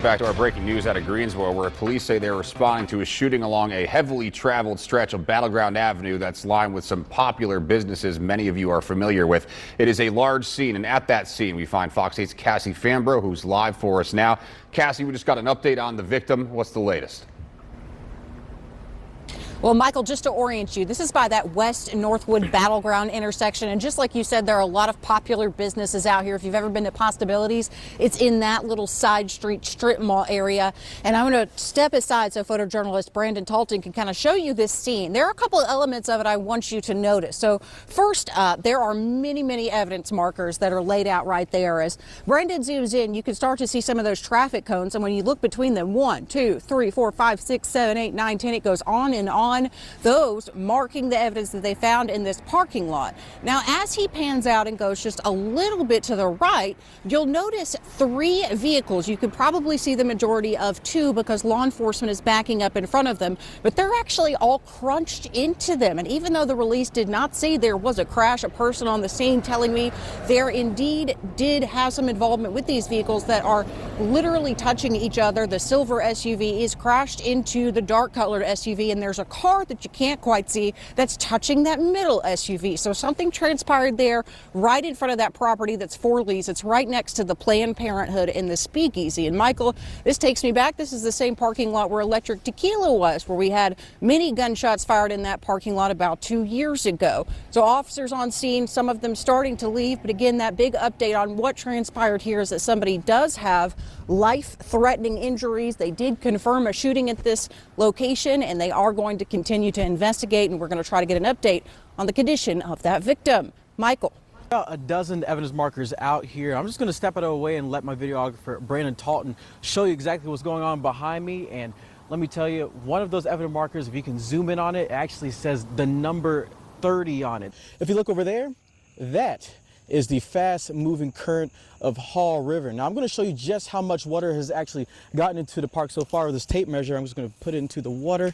Back to our breaking news out of Greensboro, where police say they're responding to a shooting along a heavily traveled stretch of Battleground Avenue that's lined with some popular businesses many of you are familiar with. It is a large scene, and at that scene we find Fox 8's Cassie Fambro, who's live for us now. Cassie, we just got an update on the victim. What's the latest? Well, Michael, just to orient you, this is by that West Northwood Battleground intersection. And just like you said, there are a lot of popular businesses out here. If you've ever been to Possibilities, it's in that little side street strip mall area. And I'm going to step aside so photojournalist Brandon Talton can kind of show you this scene. There are a couple of elements of it I want you to notice. So first, there are many evidence markers that are laid out right there. As Brandon zooms in, you can start to see some of those traffic cones. And when you look between them, 1, 2, 3, 4, 5, 6, 7, 8, 9, 10, it goes on and on. Those marking the evidence that they found in this parking lot. Now, as he pans out and goes just a little bit to the right, you'll notice 3 vehicles. You could probably see the majority of 2 because law enforcement is backing up in front of them, but they're actually all crunched into them. And even though the release did not say there was a crash, a person on the scene telling me there indeed did have some involvement with these vehicles that are literally touching each other. The silver SUV is crashed into the dark colored SUV, and there's a car that you can't quite see that's touching that middle SUV. So something transpired there right in front of that property that's for lease. It's right next to the Planned Parenthood and the Speakeasy. And Michael, this takes me back. This is the same parking lot where Electric Tequila was, where we had many gunshots fired in that parking lot about 2 years ago. So officers on scene, some of them starting to leave. But again, that big update on what transpired here is that somebody does have life-threatening injuries. They did confirm a shooting at this location, and they are going to continue to investigate, and we're going to try to get an update on the condition of that victim. Michael. About a dozen evidence markers out here. I'm just going to step out of the way and let my videographer Brandon Talton show you exactly what's going on behind me. And let me tell you, one of those evidence markers, if you can zoom in on it, it actually says the number 30 on it. If you look over there, that is the fast-moving current of Hall River. Now I'm going to show you just how much water has actually gotten into the park so far with this tape measure. I'm just going to put it into the water.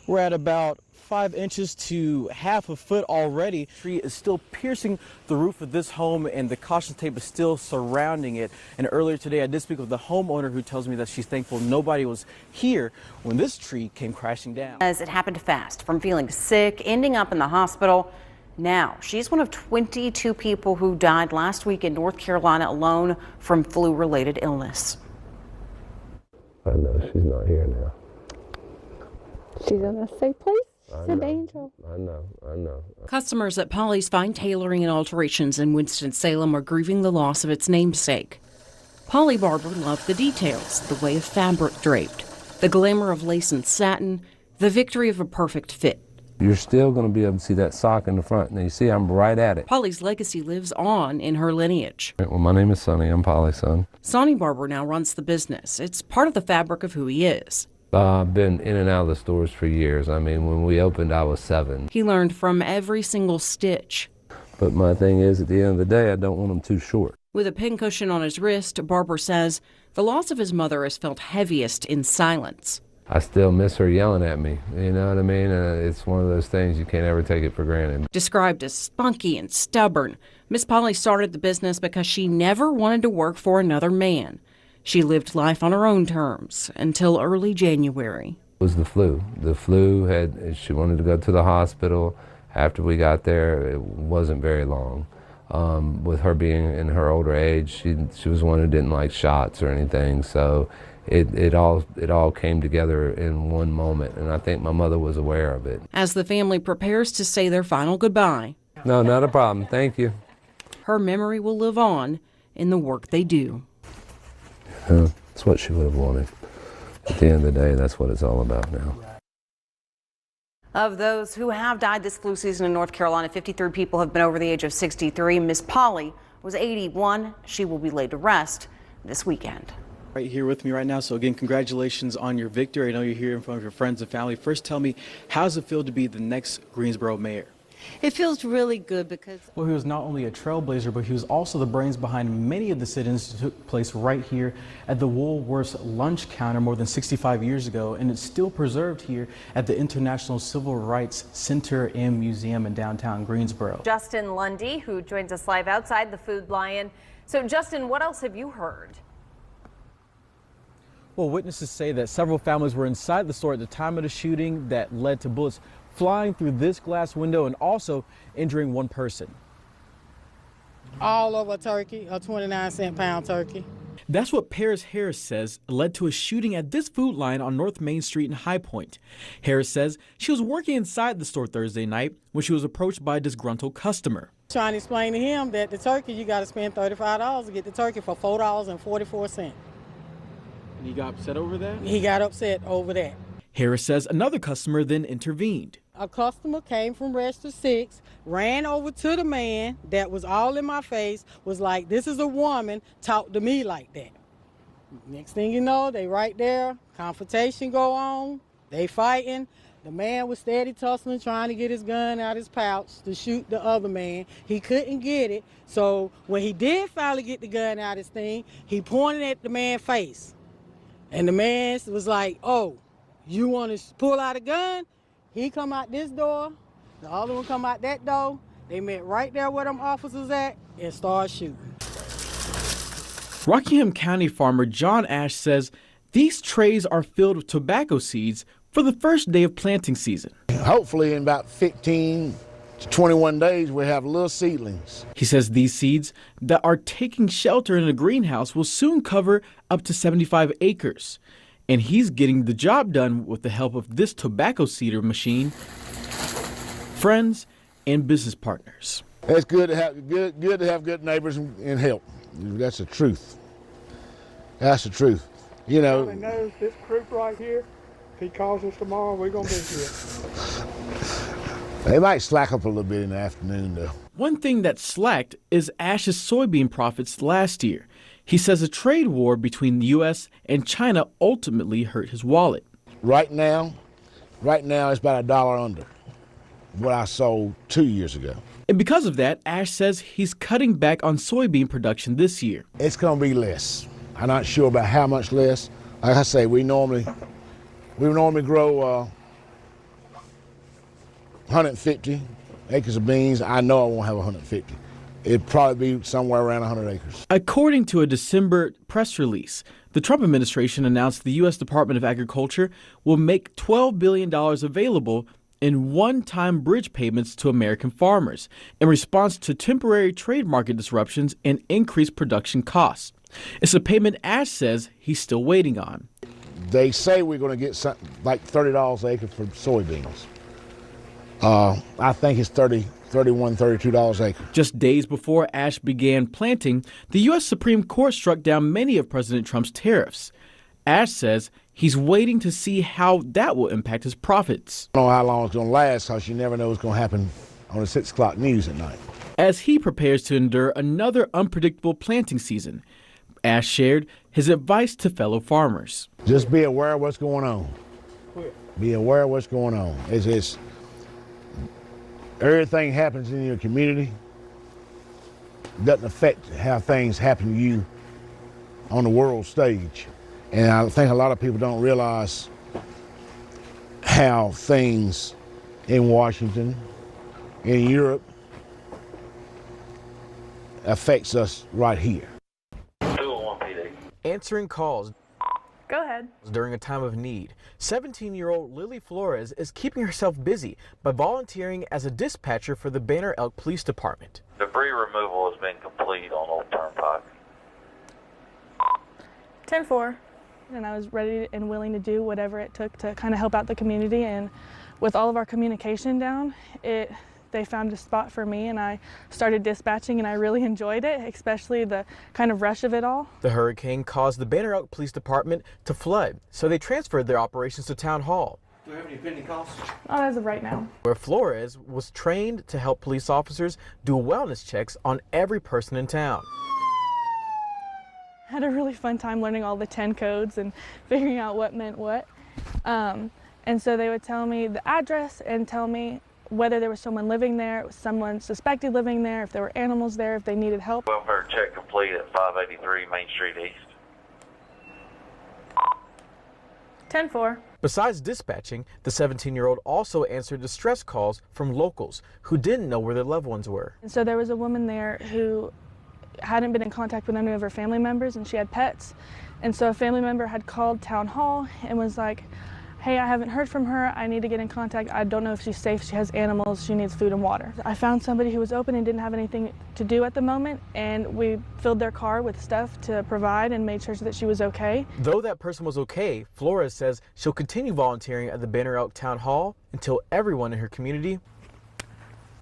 We're at about 5 inches to half a foot already. The tree is still piercing the roof of this home, and the caution tape is still surrounding it. And earlier today, I did speak with the homeowner, who tells me that she's thankful nobody was here when this tree came crashing down. As it happened fast, from feeling sick, ending up in the hospital. Now, she's one of 22 people who died last week in North Carolina alone from flu-related illness. I know she's not here now. She's in a safe place. She's an angel. I know. Customers at Polly's Fine Tailoring and Alterations in Winston-Salem are grieving the loss of its namesake. Polly Barber loved the details, the way of fabric draped, the glamour of lace and satin, the victory of a perfect fit. You're still going to be able to see that sock in the front. Now you see I'm right at it. Polly's legacy lives on in her lineage. Well, my name is Sonny. I'm Polly's son. Sonny Barber now runs the business. It's part of the fabric of who he is. I've been in and out of the stores for years. I mean, when we opened, I was 7. He learned from every single stitch. But my thing is, at the end of the day, I don't want them too short. With a pincushion on his wrist, Barber says the loss of his mother is felt heaviest in silence. I still miss her yelling at me, you know what I mean? It's one of those things you can't ever take it for granted. Described as spunky and stubborn, Miss Polly started the business because she never wanted to work for another man. She lived life on her own terms until early January. It was the flu. The flu she wanted to go to the hospital. After we got there, it wasn't very long. With her being in her older age, she was one who didn't like shots or anything, so it all came together in one moment, and I think my mother was aware of it. As the family prepares to say their final goodbye. No, not a problem. Thank you. Her memory will live on in the work they do. That's what she would have wanted. At the end of the day, that's what it's all about now. Of those who have died this flu season in North Carolina, 53 people have been over the age of 63. Miss Polly was 81. She will be laid to rest this weekend. Right here with me right now. So again, congratulations on your victory. I know you're here in front of your friends and family. First, tell me, how does it feel to be the next Greensboro mayor? It feels really good because... Well, he was not only a trailblazer, but he was also the brains behind many of the sit-ins that took place right here at the Woolworth's lunch counter more than 65 years ago, and it's still preserved here at the International Civil Rights Center and Museum in downtown Greensboro. Justin Lundy, who joins us live outside the Food Lion. So, Justin, what else have you heard? Well, witnesses say that several families were inside the store at the time of the shooting that led to bullets flying through this glass window and also injuring one person. All over turkey, a 29-cent pound turkey. That's what Paris Harris says led to a shooting at this food line on North Main Street in High Point. Harris says she was working inside the store Thursday night when she was approached by a disgruntled customer. Trying to explain to him that the turkey, you got to spend $35 to get the turkey for $4.44. And he got upset over that? He got upset over that. Harris says another customer then intervened. A customer came from Register 6, ran over to the man that was all in my face, was like, this is a woman, talk to me like that. Next thing you know, they right there, confrontation go on, they fighting. The man was steady tussling, trying to get his gun out his pouch to shoot the other man. He couldn't get it, so when he did finally get the gun out his thing, he pointed at the man's face. And the man was like, oh, you want to pull out a gun? He come out this door, the other one come out that door. They met right there where them officers at and started shooting. Rockingham County farmer John Ash says these trays are filled with tobacco seeds for the first day of planting season. Hopefully in about 15 to 21 days we'll have little seedlings. He says these seeds that are taking shelter in a greenhouse will soon cover up to 75 acres. And he's getting the job done with the help of this tobacco seeder machine, friends, and business partners. It's good to have good neighbors and help. That's the truth. That's the truth. You know. Everybody knows this group right here. If he calls us tomorrow, we're gonna be here. They might slack up a little bit in the afternoon, though. One thing that slacked is Ash's soybean profits last year. He says a trade war between the U.S. and China ultimately hurt his wallet. Right now it's about $1 under what I sold 2 years ago. And because of that, Ash says he's cutting back on soybean production this year. It's going to be less. I'm not sure about how much less. Like I say, we normally grow 150 acres of beans. I know I won't have 150. It'd probably be somewhere around 100 acres. According to a December press release, the Trump administration announced the U.S. Department of Agriculture will make $12 billion available in one-time bridge payments to American farmers in response to temporary trade market disruptions and increased production costs. It's a payment Ash says he's still waiting on. They say we're going to get something like $30 an acre for soybeans. I think it's $31, $32 an acre. Just days before Ash began planting, the U.S. Supreme Court struck down many of President Trump's tariffs. Ash says he's waiting to see how that will impact his profits. I don't know how long it's going to last because you never know what's going to happen on the 6 o'clock news at night. As he prepares to endure another unpredictable planting season, Ash shared his advice to fellow farmers. Just be aware of what's going on. Be aware of what's going on. It's everything happens in your community doesn't affect how things happen to you on the world stage. And I think a lot of people don't realize how things in Washington, in Europe, affects us right here. Answering calls. Go ahead. During a time of need, 17-year-old Lily Flores is keeping herself busy by volunteering as a dispatcher for the Banner Elk Police Department. Debris removal has been complete on Old Turnpike. 10-4. And I was ready and willing to do whatever it took to kind of help out the community. And with all of our communication down, they found a spot for me and I started dispatching and I really enjoyed it, especially the kind of rush of it all. The hurricane caused the Banner Elk Police Department to flood, so they transferred their operations to Town Hall. Do we have any pending calls? Not as of right now. Where Flores was trained to help police officers do wellness checks on every person in town. I had a really fun time learning all the 10 codes and figuring out what meant what. And so they would tell me the address and tell me whether there was someone living there, someone suspected living there, if there were animals there, if they needed help. Welfare check complete at 583 Main Street East. 10-4. Besides dispatching, the 17-year-old also answered distress calls from locals who didn't know where their loved ones were. And so there was a woman there who hadn't been in contact with any of her family members and she had pets. And so a family member had called town hall and was like, hey, I haven't heard from her. I need to get in contact. I don't know if she's safe. She has animals. She needs food and water. I found somebody who was open and didn't have anything to do at the moment, and we filled their car with stuff to provide and made sure that she was okay. Though that person was okay, Flores says she'll continue volunteering at the Banner Elk Town Hall until everyone in her community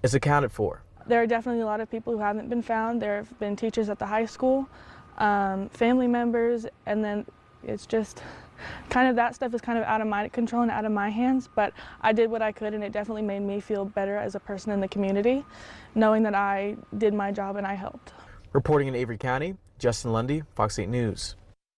is accounted for. There are definitely a lot of people who haven't been found. There have been teachers at the high school, family members, and then it's just kind of that stuff is kind of out of my control and out of my hands, but I did what I could, and it definitely made me feel better as a person in the community, knowing that I did my job and I helped. Reporting in Avery County, Justin Lundy, Fox 8 News.